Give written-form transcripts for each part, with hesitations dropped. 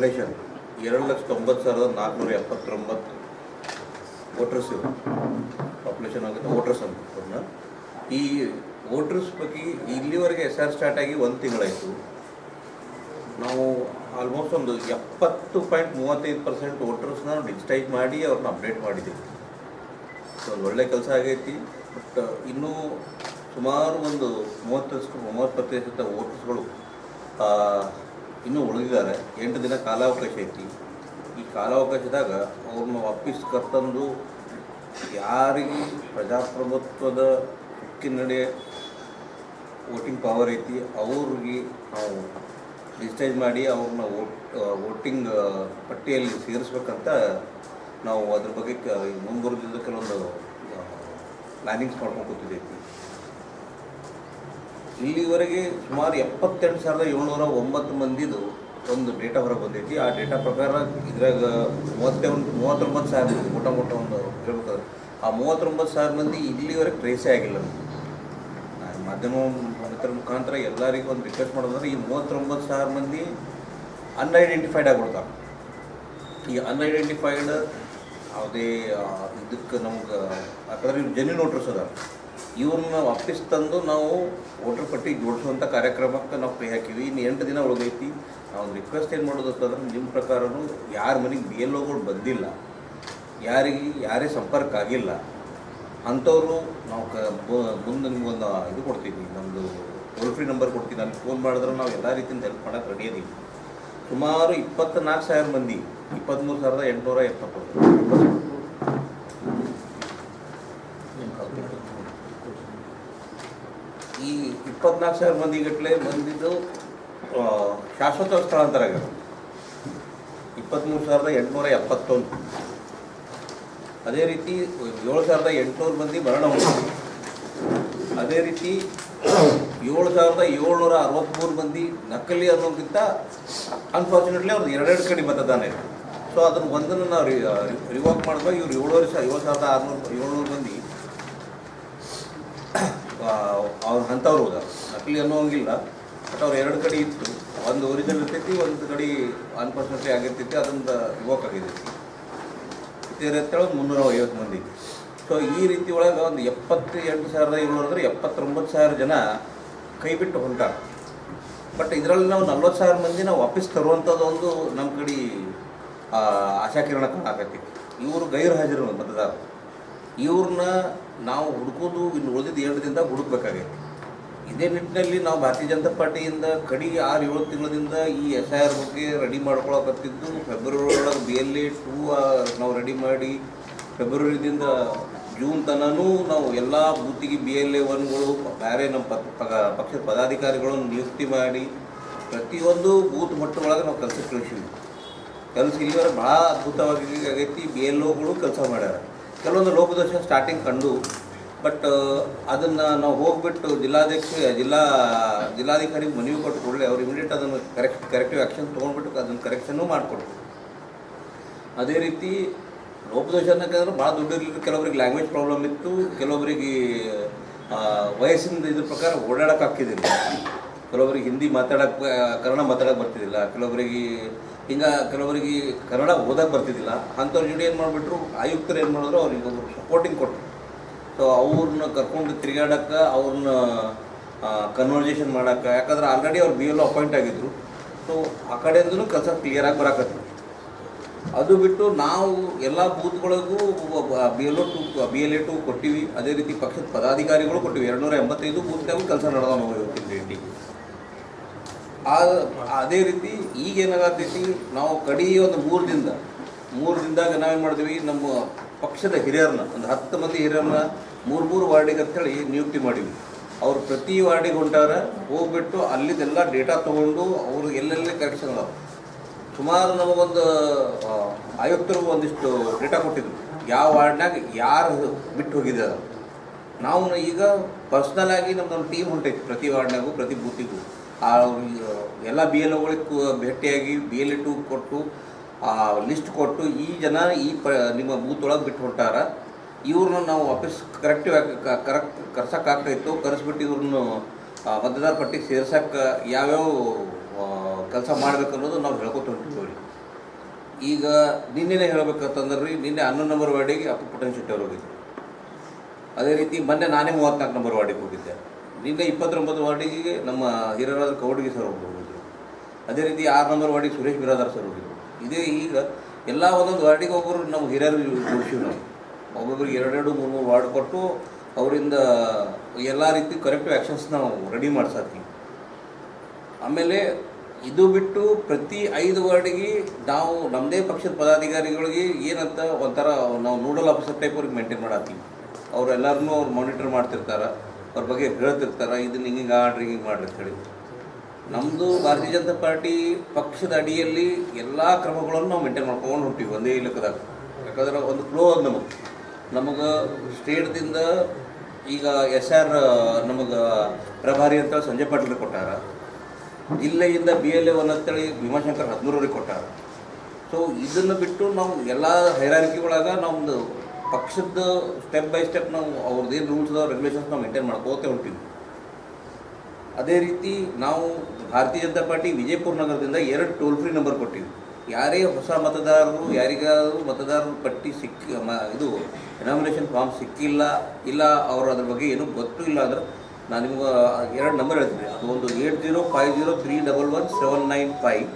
Population 2,90,479 voters ಇವರು population ಆಗುತ್ತೆ voters ಅಂತ. ಈ ವೋಟರ್ಸ್ ಬಗ್ಗೆ ಇಲ್ಲಿವರೆಗೆ SR ಸ್ಟಾರ್ಟ್ ಆಗಿ 1 ತಿಂಗಳಾಯಿತು. ನಾವು ಆಲ್ಮೋಸ್ಟ್ ಒಂದು 70.35% ವೋಟರ್ಸ್ನ ನಾವು ಡಿಜಿಟೈಸ್ ಮಾಡಿ ಅವ್ರನ್ನ ಅಪ್ಡೇಟ್ ಮಾಡಿದ್ದೀವಿ. ಸೊ ಒಂದು ಒಳ್ಳೆ ಕೆಲಸ ಆಗೈತಿ. ಬಟ್ ಇನ್ನೂ ಸುಮಾರು ಒಂದು 30% ವೋಟರ್ಸ್ಗಳು ಇನ್ನೂ ಉಳಿದಿದ್ದಾರೆ. 8 ದಿನ ಕಾಲಾವಕಾಶ ಐತಿ. ಈ ಕಾಲಾವಕಾಶದಾಗ ಅವ್ರನ್ನ ವಾಪಸ್ ಕರ್ತಂದು ಯಾರಿಗೆ ಪ್ರಜಾಪ್ರಭುತ್ವದ ಹಕ್ಕಿನಡೆ ವೋಟಿಂಗ್ ಪವರ್ ಐತಿ ಅವ್ರಿಗೆ ನಾವು ಡಿಜಿಟೈಸ್ ಮಾಡಿ ಅವ್ರನ್ನ ವೋಟಿಂಗ್ ಪಟ್ಟಿಯಲ್ಲಿ ಸೇರಿಸ್ಬೇಕಂತ ನಾವು ಅದ್ರ ಬಗ್ಗೆ ಮುಂಬರೋದ್ರಿಂದ ಕೆಲವೊಂದು ಪ್ಲ್ಯಾನಿಂಗ್ಸ್ ಮಾಡ್ಕೊಂಡು ಕೂತಿದ್ದೈತಿ. ಇಲ್ಲಿವರೆಗೆ ಸುಮಾರು 78,709 ಮಂದಿದು ಒಂದು ಡೇಟಾ ಹೊರಗೆ ಬಂದೈತಿ. ಆ ಡೇಟಾ ಪ್ರಕಾರ ಇದ್ರಾಗ 39,000 ಮೊಟ್ಟ ಒಂದು ಹೇಳ್ಬೇಕಾದ್ರೆ ಆ 39,000 ಮಂದಿ ಇಲ್ಲಿವರೆಗೆ ಟ್ರೇಸೇ ಆಗಿಲ್ಲ. ಮಾಧ್ಯಮ ಮಿತ್ರರ ಮುಖಾಂತರ ಎಲ್ಲರಿಗೂ ಒಂದು ರಿಕ್ವೆಸ್ಟ್ ಮಾಡೋದಂದ್ರೆ ಈ 39,000 ಮಂದಿ ಅನ್ಐಡೆಂಟಿಫೈಡ್ ಆಗಿಬಿಡ್ತಾರೆ. ಈ ಅನ್ಐಡೆಂಟಿಫೈಡ್ ಯಾವುದೇ ಇದಕ್ಕೆ ನಮ್ಗೆ ಯಾಕಂದ್ರೆ ಇವ್ರು ಜೆನ್ಯೂನ್ ವೋಟರ್ಸ್ ಅದ, ಇವ್ರನ್ನ ವಾಪಸ್ ತಂದು ನಾವು ವೋಟರ್ ಪಟ್ಟಿ ಜೋಡಿಸುವಂಥ ಕಾರ್ಯಕ್ರಮಕ್ಕೆ ನಾವು ಕೈ ಹಾಕಿವಿ. ಇನ್ನು 8 ದಿನ ಉಳಿದೈತಿ. ನಾವು ರಿಕ್ವೆಸ್ಟ್ ಏನು ಮಾಡೋದು ಅಂತಂದ್ರೆ ನಿಮ್ಮ ಪ್ರಕಾರನೂ ಯಾರ ಮನೆಗೆ BLOಗಳು ಬಂದಿಲ್ಲ, ಯಾರೇ ಸಂಪರ್ಕ ಆಗಿಲ್ಲ ಅಂಥವ್ರು ನಾವು ಮುಂದೆ ನಿಮ್ಗೊಂದು ಇದು ಕೊಡ್ತೀವಿ, ನಮ್ಮದು ಟೋಲ್ ಫ್ರೀ ನಂಬರ್ ಕೊಡ್ತೀವಿ. ನಾನು ಫೋನ್ ಮಾಡಿದ್ರೆ ನಾವು ಎಲ್ಲ ರೀತಿಯಿಂದ ಹೆಲ್ಪ್ ಮಾಡೋಕ್ಕೆ ರೆಡಿ ಇದೀವಿ. ಸುಮಾರು 24,000 ಮಂದಿ 23,870 ಈ 24,000 ಮಂದಿಗಟ್ಟಲೆ ಬಂದಿದ್ದು ಶಾಶ್ವತ ಸ್ಥಳಾಂತರ ಆಗ್ಯಾರ. 23,871. ಅದೇ ರೀತಿ 7,800 ಮಂದಿ ಮರಣ ಹೊಂದಿದೆ. ಅದೇ ರೀತಿ 7,763 ಮಂದಿ ನಕಲಿ ಅನ್ನೋದಕ್ಕಿಂತ ಅನ್ಫಾರ್ಚುನೇಟ್ಲಿ ಅವ್ರದ್ದು 2 ಕಡೆ ಮತದಾನ ಇದೆ. ಸೊ ಅದನ್ನು ಒಂದನ್ನು ನಾವು ರಿವೋಕ್ ಮಾಡಿದಾಗ ಇವ್ರು 7,600 ಮಂದಿ ಅವ್ರು ಅಂಥವ್ರು ಹೋದ. ನಕಲಿ ಅನ್ನೋಂಗಿಲ್ಲ, ಬಟ್ ಅವ್ರು 2 ಕಡೆ ಇತ್ತು. ಒಂದು ಒರಿಜಿನಲ್ ಇರ್ತೈತಿ, ಒಂದು ಕಡೆ ಅನ್ಫಾರ್ಚುನೇಟ್ಲಿ ಆಗಿರ್ತೈತಿ, ಅದನ್ನು ರಿವೋಕ್ ಆಗಿರ್ತೈತಿ. ಅಂತೇಳಿ 350 ಮಂದಿ. ಸೊ ಈ ರೀತಿ ಒಳಗೆ ಒಂದು 78,700 79,000 ಜನ ಕೈ ಬಿಟ್ಟು ಹೊಂಟಾರ. ಬಟ್ ಇದರಲ್ಲಿ ನಾವು 40,000 ಮಂದಿ ನಾವು ವಾಪಸ್ ತರುವಂಥದ್ದು ಒಂದು ನಮ್ಮ ಕಡೆ ಆಶಾಕಿರಣ ಕಾಣಕತ್ತಿ. ಇವರು ಗೈರು ಹಾಜರು ಮತದಾರ. ಇವ್ರನ್ನ ನಾವು ಹುಡುಕೋದು ಇನ್ನು ಉಳಿದಿದ್ದು 2 ದಿನದಾಗ ಹುಡುಕ್ಬೇಕಾಗೈತಿ. ಇದೇ ನಿಟ್ಟಿನಲ್ಲಿ ನಾವು ಭಾರತೀಯ ಜನತಾ ಪಾರ್ಟಿಯಿಂದ ಕಡಿ 6-7 ತಿಂಗಳಿಂದ ಈ SIR ಬಗ್ಗೆ ರೆಡಿ ಮಾಡ್ಕೊಳಕತ್ತಿದ್ದು. ಫೆಬ್ರವರಿ ಒಳಗೆ BLA 2 ನಾವು ರೆಡಿ ಮಾಡಿ ಫೆಬ್ರವರಿದಿಂದ ಜೂನ್ ತನೂ ನಾವು ಎಲ್ಲ ಬೂತಿಗೆ BLA 1ಗಳು ಬೇರೆ ನಮ್ಮ ಪಕ್ಷದ ಪದಾಧಿಕಾರಿಗಳನ್ನು ನಿಯುಕ್ತಿ ಮಾಡಿ ಪ್ರತಿಯೊಂದು ಬೂತ್ ಮಟ್ಟ ಒಳಗೆ ನಾವು ಕೆಲಸಕ್ಕೆ ಕಳಿಸಿದ್ವಿ. ಇಲ್ಲಿವರೆಗೆ ಭಾಳ ಅದ್ಭುತವಾಗಿ ಆಗೈತಿ. BLOಗಳು ಕೆಲಸ ಮಾಡ್ಯಾರ. ಕೆಲವೊಂದು ಲೋಪದೋಷ ಸ್ಟಾರ್ಟಿಂಗ್ ಕಂಡು, ಬಟ್ ಅದನ್ನು ನಾವು ಹೋಗ್ಬಿಟ್ಟು ಜಿಲ್ಲಾಧಿಕಾರಿಗೆ ಮನವಿ ಕೊಟ್ಟು ಕೂಡಲೇ ಅವ್ರು ಇಮಿಡಿಯೇಟ್ ಅದನ್ನು ಕರೆಕ್ಟಿವ್ ಆ್ಯಕ್ಷನ್ ತೊಗೊಂಡ್ಬಿಟ್ಟು ಅದನ್ನು ಕರೆಕ್ಷನ್ನೂ ಮಾಡಿಕೊಡ್ತು. ಅದೇ ರೀತಿ ಲೋಪದೋಷ ಅನ್ನೋಕ್ಕಾದ್ರೆ ಭಾಳ ದುಡ್ಡು ಇರಲಿಲ್ಲ. ಕೆಲವರಿಗೆ ಲ್ಯಾಂಗ್ವೇಜ್ ಪ್ರಾಬ್ಲಮ್ ಇತ್ತು, ಕೆಲವರಿಗೆ ವಯಸ್ಸಿನ ಇದ್ರ ಪ್ರಕಾರ ಓಡಾಡೋಕೆ ಆಗ್ತಿದ್ದಿಲ್ಲ, ಕೆಲವರಿಗೆ ಹಿಂದಿ ಕನ್ನಡ ಮಾತಾಡೋಕೆ ಬರ್ತಿದ್ದಿಲ್ಲ, ಕೆಲವರಿಗೆ ಕನ್ನಡ ಓದೋಕೆ ಬರ್ತಿದ್ದಿಲ್ಲ. ಅಂಥವ್ರ ಜೋಡಿ ಏನು ಮಾಡಿಬಿಟ್ರು, ಆಯುಕ್ತರು ಏನು ಮಾಡಿದ್ರು, ಅವ್ರಿಗೆ ಒಬ್ಬರು ಸಪೋರ್ಟಿಂಗ್ ಕೊಟ್ಟರು. ಸೊ ಅವ್ರನ್ನ ಕರ್ಕೊಂಡು ತಿರುಗಾಡೋಕ್ಕೆ, ಅವ್ರನ್ನ ಕನ್ವರ್ಜೇಷನ್ ಮಾಡೋಕ್ಕೆ, ಯಾಕಂದ್ರೆ ಆಲ್ರೆಡಿ ಅವ್ರು BLO ಅಪಾಯಿಂಟ್ ಆಗಿದ್ದರು. ಸೊ ಆ ಕಡೆಯಿಂದಲೂ ಕೆಲಸ ಕ್ಲಿಯರಾಗಿ ಬರಾಕತ್ರು. ಅದು ಬಿಟ್ಟು ನಾವು ಎಲ್ಲ ಬೂತ್ಗಳಿಗೂ BLA 2 ಕೊಟ್ಟಿವಿ. ಅದೇ ರೀತಿ ಪಕ್ಷದ ಪದಾಧಿಕಾರಿಗಳು ಕೊಟ್ಟಿವಿ. 285 ಬೂತ್ನಾಗೂ ಕೆಲಸ ನಡೆದ ನಾವು ಇವತ್ತಿನ ಭೇಟಿಗೆ. ಅದೇ ರೀತಿ ಈಗೇನಾಗತ್ತೈತಿ, ನಾವು ಕಡಿ ಒಂದು 3 ದಿನದಾಗ ನಾವೇನು ಮಾಡಿದ್ವಿ, ನಮ್ಮ ಪಕ್ಷದ ಹಿರಿಯರನ್ನ ಒಂದು 10 ಮಂದಿ ಹಿರಿಯರನ್ನ 3 ವಾರ್ಡಿಗೆ ಅಂತೇಳಿ ನಿಯುಕ್ತಿ ಮಾಡಿವಿ. ಅವರು ಪ್ರತಿ ವಾರ್ಡಿಗೆ ಹೊಂಟಾರ. ಹೋಗ್ಬಿಟ್ಟು ಅಲ್ಲಿದ್ದೆಲ್ಲ ಡೇಟಾ ತೊಗೊಂಡು ಅವರು ಎಲ್ಲೆಲ್ಲಿ ಕರೆಕ್ಷನ್ ಅದಾವೆ. ಸುಮಾರು ನಮಗೊಂದು ಆಯುಕ್ತರು ಒಂದಿಷ್ಟು ಡೇಟಾ ಕೊಟ್ಟಿದ್ರು, ಯಾವ ವಾರ್ಡ್ನಾಗ ಯಾರು ಬಿಟ್ಟು ಹೋಗಿದ್ದಾರೆ. ನಾವು ಈಗ ಪರ್ಸ್ನಲ್ ಆಗಿ ನಮ್ಮದೊಂದು ಟೀಮ್ ಹೊಂಟೈತಿ ಪ್ರತಿ ವಾರ್ಡ್ನಾಗೂ ಪ್ರತಿ ಬೂತಿಗೂ. ಎಲ್ಲ BLOಗಳಿಗೆ ಭೇಟಿಯಾಗಿ BLA 2 ಕೊಟ್ಟು ಲಿಸ್ಟ್ ಕೊಟ್ಟು ಈ ಜನ ನಿಮ್ಮ ಬೂತ್ ಒಳಗೆ ಬಿಟ್ಟು ಹೊಂಟಾರ, ಇವ್ರನ್ನ ನಾವು ವಾಪಸ್ ಕರ್ಸೋಕ್ಕಾಗ್ತಾಯಿತ್ತು. ಕರೆಸ್ಬಿಟ್ಟು ಇವ್ರನ್ನ ಮತದಾರ ಪಟ್ಟಿಗೆ ಸೇರ್ಸೋಕ್ಕೆ ಯಾವ್ಯಾವ ಕೆಲಸ ಮಾಡಬೇಕು ಅನ್ನೋದು ನಾವು ಹೇಳ್ಕೊತ ಹೊಂಟಿದ್ದೀವಿ. ಈಗ ನಿನ್ನೆನೇ ಹೇಳ್ಬೇಕಂತಂದ್ರೆ ರೀ, ನಿನ್ನೆ 11 ನಂಬರ್ ವಾರ್ಡಿಗೆ ಅಪ್ಪು ಪುಟ್ಟಣ ಶೆಟ್ಟಿ ಅವರು ಹೋಗಿದ್ದರು. ಅದೇ ರೀತಿ ಮೊನ್ನೆ ನಾನೇ 34 ನಂಬರ್ ವಾರ್ಡಿಗೆ ಹೋಗಿದ್ದೆ. ನಿನ್ನೆ 29 ವಾರ್ಡಿಗೆ ನಮ್ಮ ಹಿರಿಯರಾದ ಕೌಡಿಗೆ ಸರ್ ಹೋಗಿದ್ರು. ಅದೇ ರೀತಿ 6 ನಂಬರ್ ವಾರ್ಡಿಗೆ ಸುರೇಶ್ ಬಿರಾದಾರ್ ಸರ್ ಹೋಗಿದ್ರು. ಇದೇ ಈಗ ಎಲ್ಲ ಒಂದೊಂದು ವಾರ್ಡಿಗೆ ಒಬ್ಬರು ನಮ್ಮ ಹಿರಿಯರು ಜೋಡಿಸಿವಿ. ನಾವು ಒಬ್ಬೊಬ್ಬರಿಗೆ 2-2, 3-3 ವಾರ್ಡ್ ಕೊಟ್ಟು ಅವರಿಂದ ಎಲ್ಲ ರೀತಿ ಕರೆಕ್ಟಿವ್ ಆ್ಯಕ್ಷನ್ಸ್ ನಾವು ರೆಡಿ ಮಾಡ್ಸಾತೀವಿ. ಆಮೇಲೆ ಇದು ಬಿಟ್ಟು ಪ್ರತಿ 5 ವಾರ್ಡಿಗೆ ನಾವು ನಮ್ಮದೇ ಪಕ್ಷದ ಪದಾಧಿಕಾರಿಗಳಿಗೆ ಏನಂತ ಒಂಥರ ನಾವು ನೋಡಲ್ ಆಫೀಸರ್ ಟೈಪ್ ಅವ್ರಿಗೆ ಮೇಂಟೈನ್ ಮಾಡತ್ತೀವಿ. ಅವರೆಲ್ಲರನ್ನೂ ಅವ್ರು ಮಾನಿಟರ್ ಮಾಡ್ತಿರ್ತಾರೆ, ಅವ್ರ ಬಗ್ಗೆ ಹೇಳ್ತಿರ್ತಾರೆ, ಇದನ್ನ ಹಿಂಗೆ ಆಡ್ರಿ ಹಿಂಗೆ ಮಾಡ್ರಿ ಅಂತ ಹೇಳಿ. ನಮ್ಮದು ಭಾರತೀಯ ಜನತಾ ಪಾರ್ಟಿ ಪಕ್ಷದ ಅಡಿಯಲ್ಲಿ ಎಲ್ಲ ಕ್ರಮಗಳನ್ನು ನಾವು ಮೇಂಟೈನ್ ಮಾಡ್ಕೊಂಡು ಹೊಂಟೀವಿ ಒಂದೇ ಇಲಕ್ಕದಾಗ. ಯಾಕಂದ್ರೆ ಒಂದು ಫ್ಲೋ ಅದು ನಮಗೆ ಸ್ಟೇಟ್ದಿಂದ ಈಗ SR ನಮಗೆ ಪ್ರಭಾರಿ ಅಂತ ಸಂಜಯ್ ಪಾಟೀಲ್ ಕೊಟ್ಟಾರ. ಜಿಲ್ಲೆಯಿಂದ BLA 1 ಅಂತೇಳಿ ಭೀಮಾಶಂಕರ್ 13 ಕೊಟ್ಟಾರ. ಸೊ ಇದನ್ನು ಬಿಟ್ಟು ನಾವು ಎಲ್ಲ ಹೈರಾರಿಕೆಗಳಾಗ ನಮ್ಮದು ಪಕ್ಷದ ಸ್ಟೆಪ್ ಬೈ ಸ್ಟೆಪ್ ನಾವು ಅವ್ರದ್ದೇನು ರೂಲ್ಸ್ ರೆಗ್ಯುಲೇಷನ್ಸ್ ನಾವು ಮೇಂಟೈನ್ ಮಾಡ್ಕೋತೇ ಹೊಂಟೀವಿ. ಅದೇ ರೀತಿ ನಾವು ಭಾರತೀಯ ಜನತಾ ಪಾರ್ಟಿ ವಿಜಯಪುರ ನಗರದಿಂದ 2 ಟೋಲ್ ಫ್ರೀ ನಂಬರ್ ಕೊಟ್ಟಿವಿ. ಯಾರೇ ಹೊಸ ಮತದಾರರು ಯಾರಿಗಾದರೂ ಮತದಾರರ ಪಟ್ಟಿ ಇದು ಎನಾಮಿನೇಷನ್ ಫಾರ್ಮ್ ಸಿಕ್ಕಿಲ್ಲ, ಇಲ್ಲ ಅವರು ಅದ್ರ ಬಗ್ಗೆ ಏನೂ ಗೊತ್ತೂ ಇಲ್ಲ ಅಂದ್ರೆ ನಾನು ನಿಮ್ಗೆ 2 ನಂಬರ್ ಹೇಳ್ತೀನಿ. ಅದು ಒಂದು 8050311795,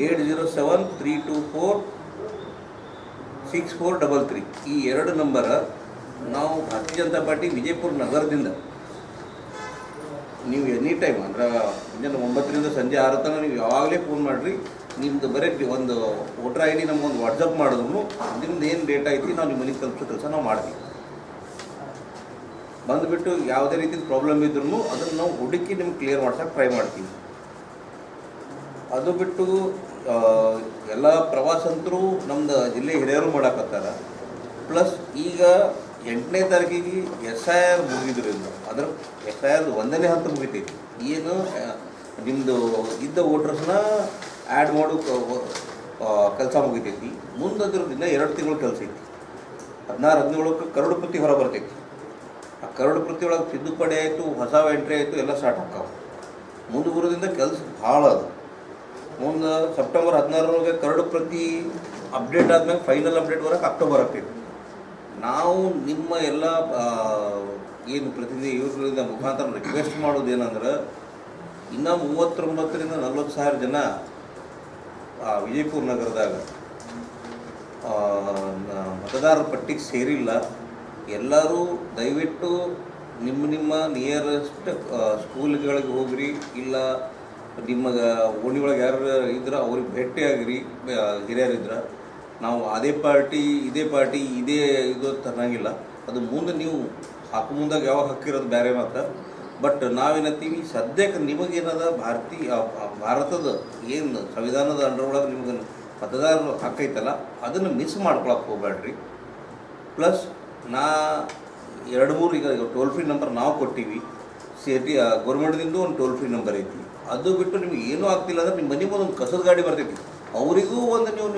8073246433. ಈ 2 ನಂಬರ್ ನಾವು ಭಾರತೀಯ ಜನತಾ ಪಾರ್ಟಿ ವಿಜಯಪುರ ನಗರದಿಂದ ನೀವು ಎನಿ ಟೈಮ್ ಅಂದ್ರೆ ಮುಂಜಾನೆ 9ರಿಂದ ಸಂಜೆ 6 ತನಕ ನೀವು ಯಾವಾಗಲೇ ಫೋನ್ ಮಾಡಿರಿ. ನಿಮ್ಮದು ಬರೀ ಒಂದು ವೋಟರ್ ID ನಮಗೊಂದು ವಾಟ್ಸಪ್ ಮಾಡಿದ್ರು ನಿಮ್ದು ಏನು ಡೇಟ್ ಐತಿ ನಾವು ನಿಮ್ಮ ಮನೆಗೆ ತಲುಪಿಸೋ ಕೆಲಸ ನಾವು ಮಾಡ್ತೀವಿ. ಬಂದುಬಿಟ್ಟು ಯಾವುದೇ ರೀತಿ ಪ್ರಾಬ್ಲಮ್ ಇದ್ರೂ ಅದನ್ನು ನಾವು ಹುಡುಕಿ ನಿಮ್ಗೆ ಕ್ಲಿಯರ್ ಮಾಡ್ಸೋಕೆ ಟ್ರೈ ಮಾಡ್ತೀವಿ. ಅದು ಬಿಟ್ಟು ಎಲ್ಲ ಪ್ರವಾಸಂತರೂ ನಮ್ಮದು ಜಿಲ್ಲೆ ಹಿರಿಯರು ಮಾಡಾಕತ್ತಾರ. ಪ್ಲಸ್ ಈಗ 8ನೇ ತಾರೀಕಿಗೆ SIR ಮುಗಿದ್ರಿಂದ ಅದ್ರ SIR 1ನೇ ಹಂತ ಮುಗಿತೈತಿ. ಏನು ನಿಮ್ಮದು ಇದ್ದ ವೋಟರ್ಸ್ನ ಆ್ಯಡ್ ಮಾಡೋ ಕೆಲಸ ಮುಗಿತೈತಿ. ಮುಂದದ್ರದಿಂದ 2 ತಿಂಗಳು ಕೆಲಸ ಐತಿ. 16-17ಕ್ಕೆ ಕರಡು ಪ್ರತಿ ಹೊರ ಬರ್ತೈತಿ. ಆ ಕರಡು ಪ್ರತಿ ಒಳಗೆ ತಿದ್ದುಪಡಿ ಆಯಿತು, ಹೊಸ ಎಂಟ್ರಿ ಆಯಿತು, ಎಲ್ಲ ಸ್ಟಾರ್ಟ್ ಆಗ್ತಾವೆ. ಮುಂದೆ ಬರೋದ್ರಿಂದ ಕೆಲಸ ಭಾಳ ಅದು. ಮುಂದೆ ಸೆಪ್ಟೆಂಬರ್ 16ರೊಳಗೆ ಕರಡು ಪ್ರತಿ ಅಪ್ಡೇಟ್ ಆದ್ಮೇಲೆ ಫೈನಲ್ ಅಪ್ಡೇಟ್ ಬರೋಕ್ಕೆ ಅಕ್ಟೋಬರ್ ಆಗ್ತೈತಿ. ನಾವು ನಿಮ್ಮ ಎಲ್ಲ ಏನು ಪ್ರತಿನಿಧಿ ಇವ್ರಿಂದ ಮುಖಾಂತರ ರಿಕ್ವೆಸ್ಟ್ ಮಾಡೋದೇನೆಂದ್ರೆ, ಇನ್ನೂ 39ರಿಂದ 40 ಸಾವಿರ ಜನ ವಿಜಯಪುರ ನಗರದಾಗ ಮತದಾರರ ಪಟ್ಟಿಗೆ ಸೇರಿಲ್ಲ. ಎಲ್ಲರೂ ದಯವಿಟ್ಟು ನಿಮ್ಮ ನಿಯರೆಸ್ಟ್ ಸ್ಕೂಲ್ಗಳಿಗೆ ಹೋಗ್ರಿ, ಇಲ್ಲ ನಿಮ್ಮ ಓಣಿಯೊಳಗೆ ಯಾರು ಇದ್ರೆ ಅವ್ರಿಗೆ ಭೇಟಿಯಾಗಿರಿ. ಹಿರಿಯರಿದ್ರೆ ನಾವು ಅದೇ ಪಾರ್ಟಿ ಇದೇ ಇದು ತರಂಗಿಲ್ಲ. ಅದು ಮುಂದೆ ನೀವು ಹಾಕು ಮುಂದಾಗ ಯಾವಾಗ ಹಾಕಿರೋದು ಬೇರೆ ಮಾತ್ರ. ಬಟ್ ನಾವೇನತ್ತೀವಿ ಸದ್ಯಕ್ಕೆ ನಿಮಗೇನದ ಭಾರತದ ಏನು ಸಂವಿಧಾನದ ಅಂಡರ್ ನಿಮ್ಗೆ ಮತದಾರರು ಹಾಕೈತಲ್ಲ ಅದನ್ನು ಮಿಸ್ ಮಾಡ್ಕೊಳಕ್ಕೆ ಹೋಗ್ಬೇಡ್ರಿ. ಪ್ಲಸ್ 2-3 ಈಗ ಟೋಲ್ ಫ್ರೀ ನಂಬರ್ ನಾವು ಕೊಟ್ಟಿವಿ. ಗೌರ್ಮೆಂಟ್ದಿಂದ ಒಂದು ಟೋಲ್ ಫ್ರೀ ನಂಬರ್ ಐತಿ. ಅದು ಬಿಟ್ಟು ನಿಮ್ಗೆ ಏನೂ ಆಗ್ತಿಲ್ಲ ಅಂದ್ರೆ ನಿಮ್ಮ ಮನೆಗೆ ಒಂದು ಕಸದ ಗಾಡಿ ಬರ್ತೈತಿ, ಅವರಿಗೂ ಒಂದು ನೀವು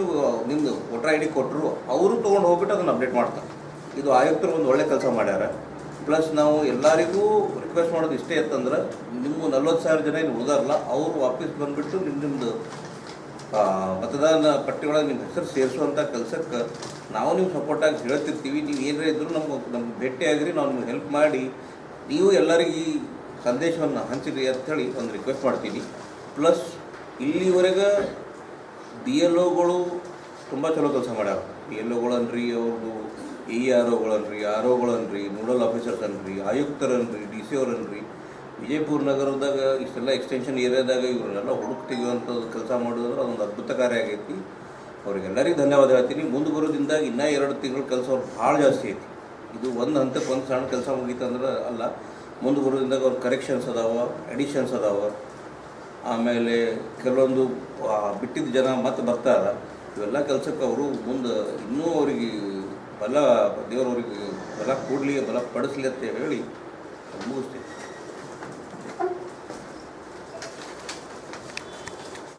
ನಿಮ್ಮದು ವೋಟರ್ ID ಕೊಟ್ಟರು ಅವರು ತೊಗೊಂಡು ಹೋಗ್ಬಿಟ್ಟು ಅದನ್ನು ಅಪ್ಡೇಟ್ ಮಾಡ್ತಾರೆ. ಇದು ಆಯುಕ್ತರು ಒಂದು ಒಳ್ಳೆ ಕೆಲಸ ಮಾಡ್ಯಾರ. ಪ್ಲಸ್ ನಾವು ಎಲ್ಲರಿಗೂ ರಿಕ್ವೆಸ್ಟ್ ಮಾಡೋದು ಇಷ್ಟೇ ಇತ್ತಂದ್ರೆ, ನಿಮ್ಮ 40 ಸಾವಿರ ಜನ ಏನು ಉಳಿದಾರಲ್ಲ ಅವರು ವಾಪಸ್ ಬಂದುಬಿಟ್ಟು ನಿಮ್ಮದು ಮತದಾನ ಪಟ್ಟಿಯೊಳಗೆ ನಿಮ್ಮ ಹೆಸರು ಸೇರಿಸುವಂಥ ಕೆಲಸಕ್ಕೆ ನಾವು ನೀವು ಸಪೋರ್ಟಾಗಿ ಹೇಳ್ತಿರ್ತೀವಿ. ನೀವು ಏನಾರ ಇದ್ದರೂ ನಮ್ಗೆ ಭೇಟಿಯಾಗಿರಿ, ನಾವು ನಿಮ್ಗೆ ಹೆಲ್ಪ್ ಮಾಡಿ ನೀವು ಎಲ್ಲರಿಗೂ ಈ ಸಂದೇಶವನ್ನು ಹಂಚಿರಿ ಅಂಥೇಳಿ ಒಂದು ರಿಕ್ವೆಸ್ಟ್ ಮಾಡ್ತೀನಿ. ಪ್ಲಸ್ ಇಲ್ಲಿವರೆಗೆ BLOಗಳು ತುಂಬ ಚಲೋ ಕೆಲಸ ಮಾಡ್ಯಾರ. BLOಗಳನ್ರಿ, ಅವ್ರದ್ದು EROಗಳನ್ರಿ, ROಗಳನ್ರಿ, ನೋಡಲ್ ಆಫೀಸರ್ಸ್ ಅನ್ರಿ, ಆಯುಕ್ತರನ್ರಿ, DC ಅವರನ್ರಿ, ವಿಜಯಪುರ ನಗರದಾಗ ಇಷ್ಟೆಲ್ಲ ಎಕ್ಸ್ಟೆನ್ಷನ್ ಏರಿಯಾದಾಗ ಇವರೆಲ್ಲ ಹುಡುಕ್ ತೆಗೆಯುವಂಥದ್ದು ಕೆಲಸ ಮಾಡೋದ್ರೆ ಅದೊಂದು ಅದ್ಭುತ ಕಾರ್ಯ ಆಗೈತಿ. ಅವ್ರಿಗೆಲ್ಲರಿಗೂ ಧನ್ಯವಾದ ಹೇಳ್ತೀನಿ. ಮುಂದೆ ಬರೋದ್ರಿಂದ ಇನ್ನೂ 2 ತಿಂಗಳ ಕೆಲಸ ಅವ್ರು ಭಾಳ ಜಾಸ್ತಿ ಐತಿ. ಇದು ಒಂದು ಹಂತಕ್ಕೆ ಒಂದು ಸಣ್ಣ ಕೆಲಸ ಮುಗೀತಂದ್ರೆ ಅಲ್ಲ. ಮುಂದೆ ಬರೋದ್ರಿಂದ ಅವ್ರ ಕರೆಕ್ಷನ್ಸ್ ಅದಾವ, ಎಡಿಷನ್ಸ್ ಅದಾವ. ಆಮೇಲೆ ಕೆಲವೊಂದು ಬಿಟ್ಟಿದ್ದ ಜನ ಮತ್ತೆ ಬರ್ತಾರೆ. ಇವೆಲ್ಲ ಕೆಲಸಕ್ಕೆ ಅವರು ಮುಂದೆ ಇನ್ನೂ ಅವರಿಗೆ ದೇವರವ್ರಿಗೆ ಬಲ ಕೊಡಲಿ, ಬಲ ಪಡಿಸ್ಲಿ ಅಂತ ಹೇಳಿ ಮುಗಿಸ್ತೀವಿ.